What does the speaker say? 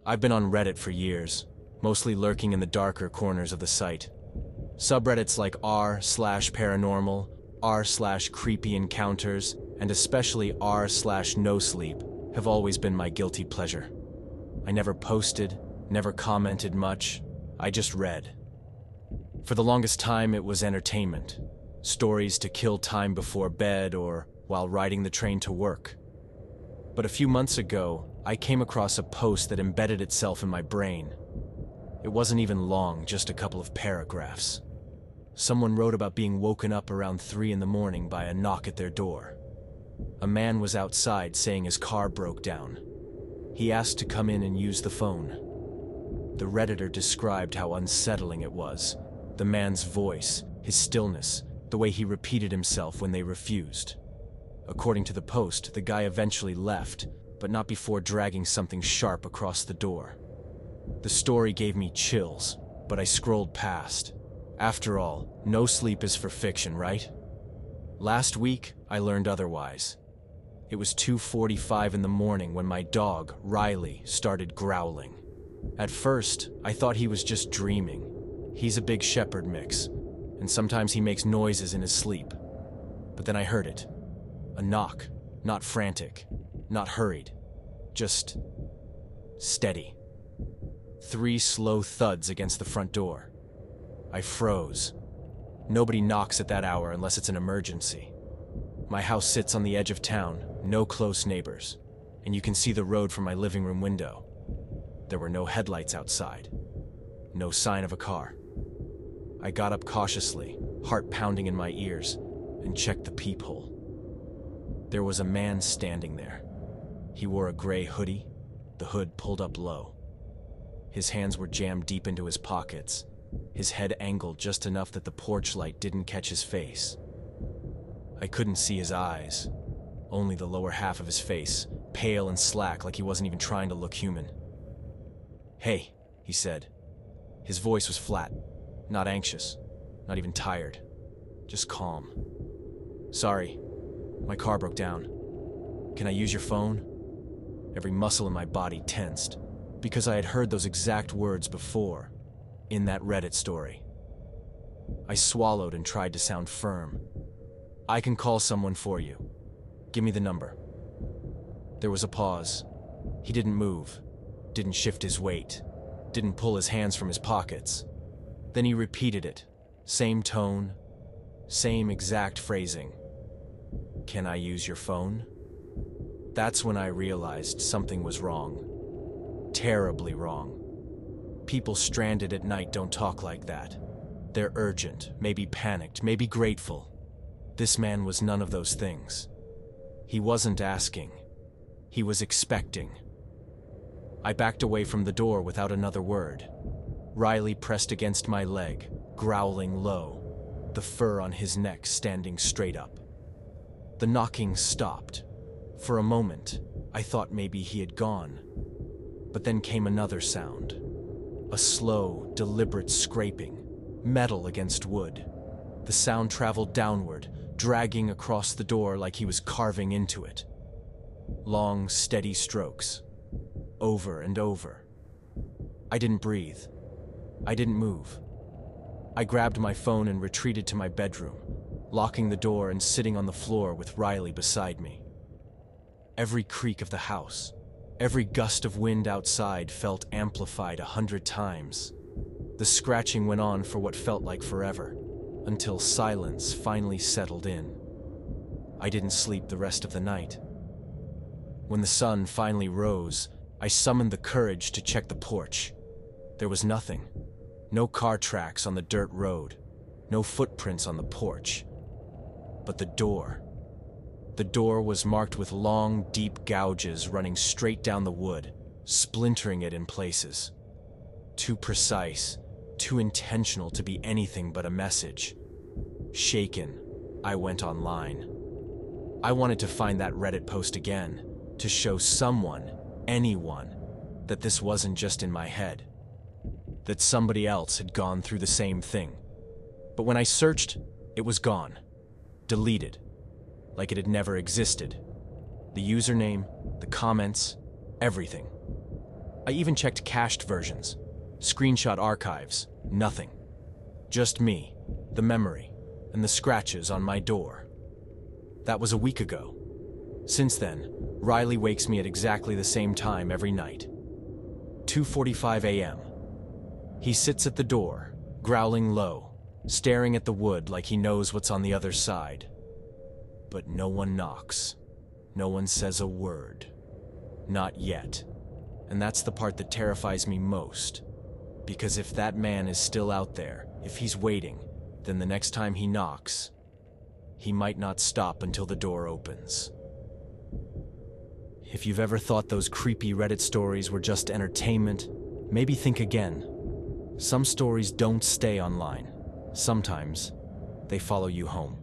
I've been on Reddit for years, mostly lurking in the darker corners of the site. Subreddits like r/paranormal, r/creepy encounters, and especially r/nosleep have always been my guilty pleasure. I never posted, never commented much, I just read. For the longest time it was entertainment, stories to kill time before bed or while riding the train to work. But a few months ago, I came across a post that embedded itself in my brain. It wasn't even long, just a couple of paragraphs. Someone wrote about being woken up around 3 in the morning by a knock at their door. A man was outside saying his car broke down. He asked to come in and use the phone. The Redditor described how unsettling it was. The man's voice, his stillness, the way he repeated himself when they refused. According to the post, the guy eventually left, but not before dragging something sharp across the door. The story gave me chills, but I scrolled past. After all, no sleep is for fiction, right? Last week, I learned otherwise. It was 2:45 in the morning when my dog, Riley, started growling. At first, I thought he was just dreaming. He's a big shepherd mix, and sometimes he makes noises in his sleep. But then I heard it. A knock, not frantic, not hurried, just steady. 3 slow thuds against the front door. I froze. Nobody knocks at that hour unless it's an emergency. My house sits on the edge of town, no close neighbors, and you can see the road from my living room window. There were no headlights outside, no sign of a car. I got up cautiously, heart pounding in my ears, and checked the peephole. There was a man standing there. He wore a gray hoodie, the hood pulled up low. His hands were jammed deep into his pockets, his head angled just enough that the porch light didn't catch his face. I couldn't see his eyes, only the lower half of his face, pale and slack like he wasn't even trying to look human. "Hey," he said. His voice was flat, not anxious, not even tired, just calm. "Sorry, my car broke down. Can I use your phone?" Every muscle in my body tensed, because I had heard those exact words before, in that Reddit story. I swallowed and tried to sound firm. "I can call someone for you. Give me the number." There was a pause. He didn't move, didn't shift his weight, didn't pull his hands from his pockets. Then he repeated it, same tone, same exact phrasing. "Can I use your phone?" That's when I realized something was wrong. Terribly wrong. People stranded at night don't talk like that. They're urgent, maybe panicked, maybe grateful. This man was none of those things. He wasn't asking. He was expecting. I backed away from the door without another word. Riley pressed against my leg, growling low, the fur on his neck standing straight up. The knocking stopped. For a moment, I thought maybe he had gone. But then came another sound. A slow, deliberate scraping, metal against wood. The sound traveled downward, dragging across the door like he was carving into it. Long, steady strokes. Over and over. I didn't breathe. I didn't move. I grabbed my phone and retreated to my bedroom, locking the door and sitting on the floor with Riley beside me. Every creak of the house, every gust of wind outside felt amplified 100 times. The scratching went on for what felt like forever, until silence finally settled in. I didn't sleep the rest of the night. When the sun finally rose, I summoned the courage to check the porch. There was nothing. No car tracks on the dirt road. No footprints on the porch. But the door. The door was marked with long, deep gouges running straight down the wood, splintering it in places. Too precise, too intentional to be anything but a message. Shaken, I went online. I wanted to find that Reddit post again, to show someone, anyone, that this wasn't just in my head. That somebody else had gone through the same thing. But when I searched, it was gone. Deleted. Like it had never existed. The username, the comments, everything. I even checked cached versions, screenshot archives, nothing. Just me, the memory, and the scratches on my door. That was a week ago. Since then, Riley wakes me at exactly the same time every night. 2:45 a.m. He sits at the door, growling low, staring at the wood like he knows what's on the other side. But no one knocks. No one says a word. Not yet. And that's the part that terrifies me most. Because if that man is still out there, if he's waiting, then the next time he knocks, he might not stop until the door opens. If you've ever thought those creepy Reddit stories were just entertainment, maybe think again. Some stories don't stay online. Sometimes, they follow you home.